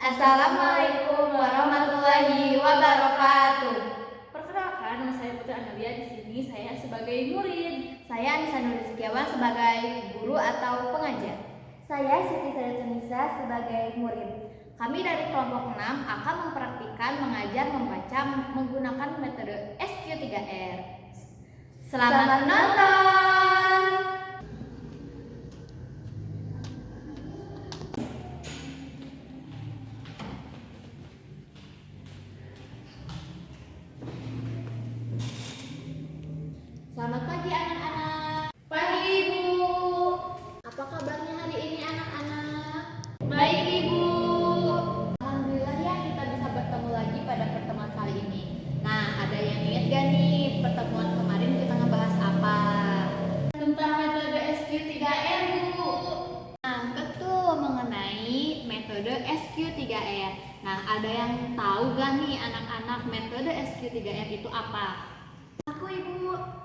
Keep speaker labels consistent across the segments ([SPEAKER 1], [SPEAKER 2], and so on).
[SPEAKER 1] Assalamualaikum warahmatullahi wabarakatuh.
[SPEAKER 2] Perkenalkan, nama saya Putri Analia. Di sini saya sebagai murid.
[SPEAKER 1] Saya Anissa Nurrizkiawan sebagai guru atau pengajar.
[SPEAKER 3] Saya Siti Sayatunisa sebagai murid.
[SPEAKER 1] Kami dari kelompok 6 akan mempraktikkan mengajar membaca menggunakan metode SQ3R. Selamat menonton! Selamat pagi anak-anak.
[SPEAKER 2] Pagi Ibu.
[SPEAKER 1] Apa kabarnya hari ini anak-anak?
[SPEAKER 2] Baik Ibu.
[SPEAKER 1] Alhamdulillah ya kita bisa bertemu lagi pada pertemuan kali ini. Nah, ada yang ingat gak nih pertemuan kemarin kita ngebahas apa?
[SPEAKER 2] Tentang metode SQ3R Bu.
[SPEAKER 1] Nah, betul mengenai metode SQ3R. Nah, ada yang tahu gak nih anak-anak metode SQ3R itu apa?
[SPEAKER 3] Aku Ibu.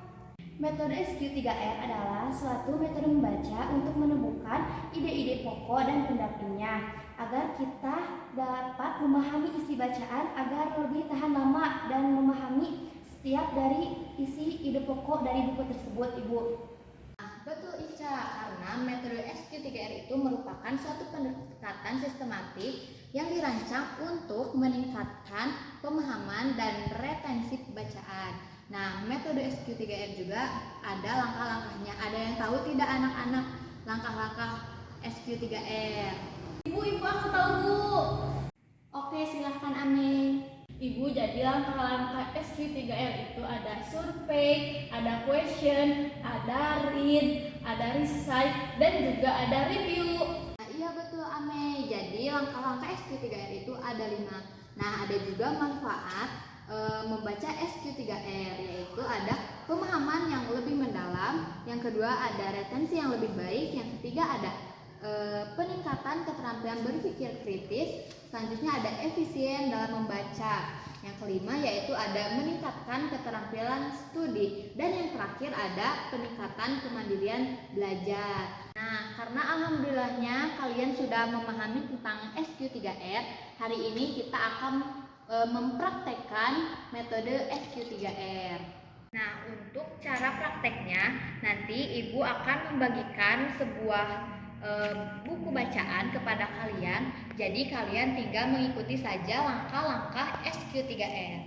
[SPEAKER 3] Metode SQ3R adalah suatu metode membaca untuk menemukan ide-ide pokok dan pendampingnya agar kita dapat memahami isi bacaan agar lebih tahan lama dan memahami setiap dari isi ide pokok dari buku tersebut Ibu.
[SPEAKER 1] Betul Ica, karena metode SQ3R itu merupakan suatu pendekatan sistematik yang dirancang untuk meningkatkan pemahaman dan retensi bacaan. Nah, metode SQ3R juga ada langkah-langkahnya. Ada yang tahu tidak anak-anak langkah-langkah SQ3R?
[SPEAKER 2] Ibu aku tahu Bu.
[SPEAKER 1] Oke, silahkan Ame.
[SPEAKER 2] Ibu, jadi langkah-langkah SQ3R itu ada survei, ada question, ada read, ada recite, dan juga ada review.
[SPEAKER 1] Nah, iya betul Ame. Jadi langkah-langkah SQ3R itu ada 5. Nah, ada juga manfaat membaca SQ3R, yaitu ada pemahaman yang lebih mendalam, yang kedua ada retensi yang lebih baik, yang ketiga ada peningkatan keterampilan berpikir kritis, selanjutnya ada efisien dalam membaca, yang kelima yaitu ada meningkatkan keterampilan studi, dan yang terakhir ada peningkatan kemandirian belajar. Nah, karena alhamdulillahnya kalian sudah memahami tentang SQ3R, hari ini kita akan mempraktekkan metode SQ3R. Nah, untuk cara prakteknya nanti Ibu akan membagikan sebuah buku bacaan kepada kalian. Jadi kalian tinggal mengikuti saja langkah-langkah SQ3R.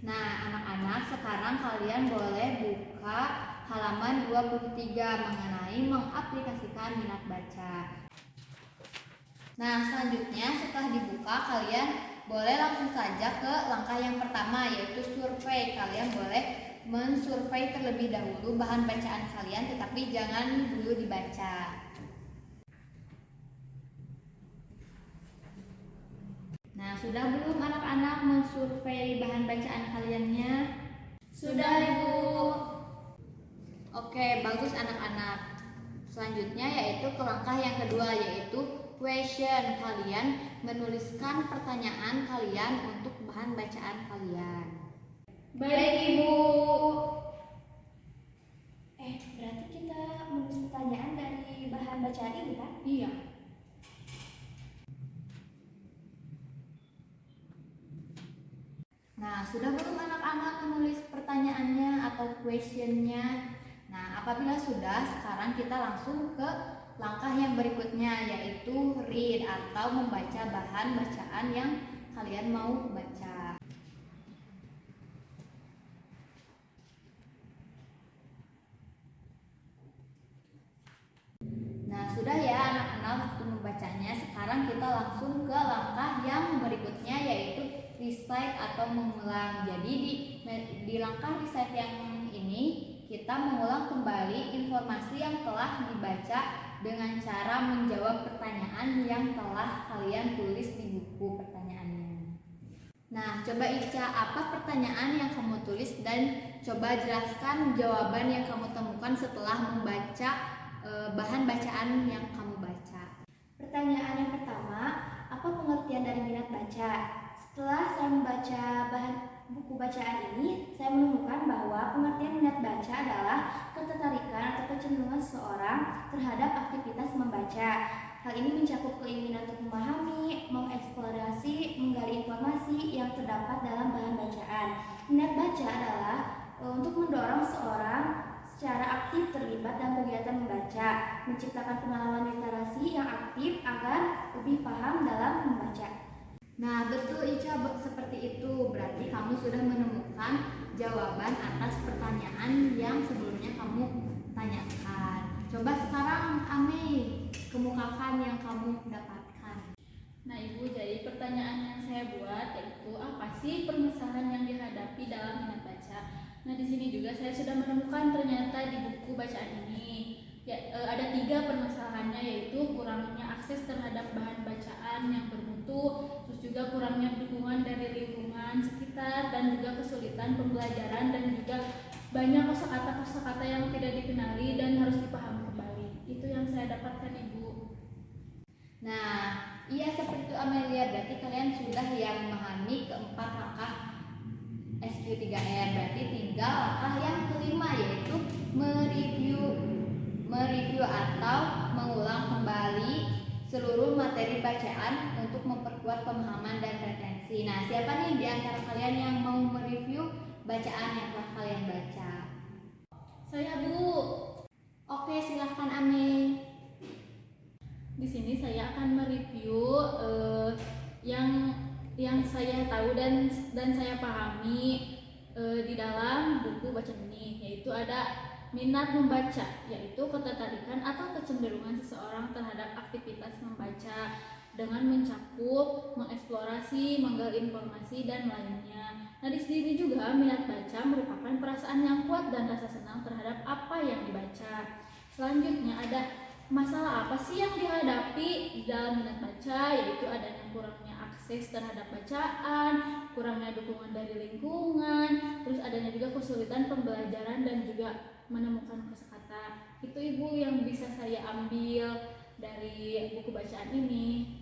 [SPEAKER 1] Nah, anak-anak, sekarang kalian boleh buka halaman 23 mengenai mengaplikasikan minat baca. Nah, selanjutnya setelah dibuka, kalian boleh langsung saja ke langkah yang pertama, yaitu survei. Kalian boleh mensurvei terlebih dahulu bahan bacaan kalian, tetapi jangan dulu dibaca. Nah, sudah belum anak-anak mensurvei bahan bacaan kaliannya?
[SPEAKER 2] Sudah Ibu.
[SPEAKER 1] Oke, bagus anak-anak. Selanjutnya yaitu ke langkah yang kedua, yaitu question. Kalian menuliskan pertanyaan kalian untuk bahan bacaan kalian.
[SPEAKER 2] Baik Ibu.
[SPEAKER 3] Berarti kita menulis pertanyaan dari bahan bacaan ini kan?
[SPEAKER 2] Iya.
[SPEAKER 1] Nah, sudah belum anak-anak menulis pertanyaannya atau questionnya? Nah, apabila sudah, sekarang kita langsung ke langkah yang berikutnya, yaitu read atau membaca bahan bacaan yang kalian mau baca. Nah, sudah ya anak-anak waktu membacanya. Sekarang kita langsung ke langkah yang berikutnya, yaitu recite atau mengulang. Jadi di langkah recite yang ini kita mengulang kembali informasi yang telah dibaca dengan cara menjawab pertanyaan yang telah kalian tulis di buku pertanyaannya. Nah, coba Ica, apa pertanyaan yang kamu tulis dan coba jelaskan jawaban yang kamu temukan setelah membaca bahan bacaan yang kamu baca.
[SPEAKER 3] Pertanyaan yang pertama, apa pengertian dari minat baca? Setelah saya membaca buku bacaan ini, saya menemukan bahwa pengertian minat baca adalah ketertarikan atau kecenderungan seseorang terhadap aktivitas membaca. Hal ini mencakup keinginan untuk memahami, mengeksplorasi, menggali informasi yang terdapat dalam bahan bacaan. Minat baca adalah untuk mendorong seorang secara aktif terlibat dalam kegiatan membaca, menciptakan pengalaman literasi yang aktif agar lebih paham dalam membaca.
[SPEAKER 1] Nah, betul Ica, seperti itu. Berarti kamu sudah menemukan jawaban atas pertanyaan yang sebelumnya kamu tanyakan. Coba sekarang Ame kemukakan yang kamu dapatkan.
[SPEAKER 2] Nah Ibu, jadi pertanyaan yang saya buat yaitu apa sih permasalahan yang dihadapi dalam minat baca? Nah di sini juga saya sudah menemukan ternyata di buku bacaan ini ada 3 permasalahannya, yaitu kurangnya akses terhadap bahan bacaan yang bermutu, terus juga kurangnya dukungan dari lingkungan sekitar, dan juga kesulitan pembelajaran, dan juga banyak kosakata yang tidak dikenali dan harus dipahami kembali. Itu yang saya dapatkan Ibu.
[SPEAKER 1] Nah, iya seperti itu Amelia, berarti kalian sudah yang memahami keempat langkah SQ3R. Berarti tinggal langkah yang kelima, yaitu mereview atau mengulang kembali seluruh materi bacaan untuk memperkuat pemahaman dan retensi. Nah, siapa nih di antara kalian yang mau mereview bacaan yang telah kalian baca?
[SPEAKER 2] Saya Bu.
[SPEAKER 1] Oke, silahkan Ame.
[SPEAKER 2] Di sini saya akan mereview yang saya tahu dan saya pahami di dalam buku bacaan ini, yaitu ada minat membaca, yaitu ketertarikan atau kecenderungan seseorang terhadap aktivitas membaca dengan mencakup, mengeksplorasi, menggali informasi, dan lainnya. Nah, di sini juga minat baca merupakan perasaan yang kuat dan rasa senang terhadap apa yang dibaca. Selanjutnya ada masalah apa sih yang dihadapi dalam minat baca, yaitu adanya kurangnya akses terhadap bacaan, kurangnya dukungan dari lingkungan, terus adanya juga kesulitan pembelajaran dan juga menemukan kosakata. Itu Ibu yang bisa saya ambil dari buku bacaan ini.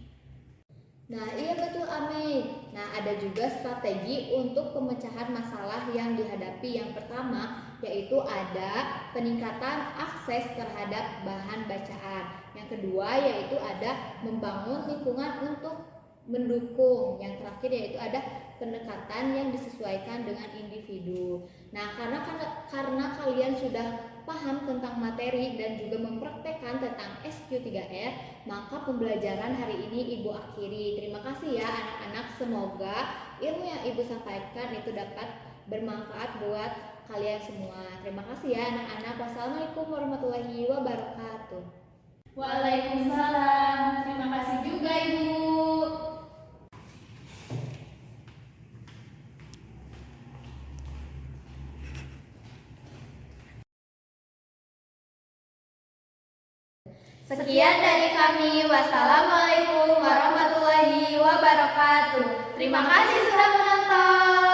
[SPEAKER 1] Nah, iya betul Ame. Nah, ada juga strategi untuk pemecahan masalah yang dihadapi. Yang pertama yaitu ada peningkatan akses terhadap bahan bacaan. Yang kedua yaitu ada membangun lingkungan untuk mendukung. Yang terakhir yaitu ada pendekatan yang disesuaikan dengan individu. Nah, karena kalian sudah paham tentang materi dan juga mempraktekkan tentang SQ3R, maka pembelajaran hari ini Ibu akhiri. Terima kasih ya anak-anak, semoga ilmu yang Ibu sampaikan itu dapat bermanfaat buat kalian semua. Terima kasih ya anak-anak. Wassalamualaikum warahmatullahi wabarakatuh.
[SPEAKER 2] Waalaikumsalam. Terima kasih juga Ibu.
[SPEAKER 1] Sekian dari kami. Wassalamualaikum warahmatullahi wabarakatuh. Terima kasih sudah menonton.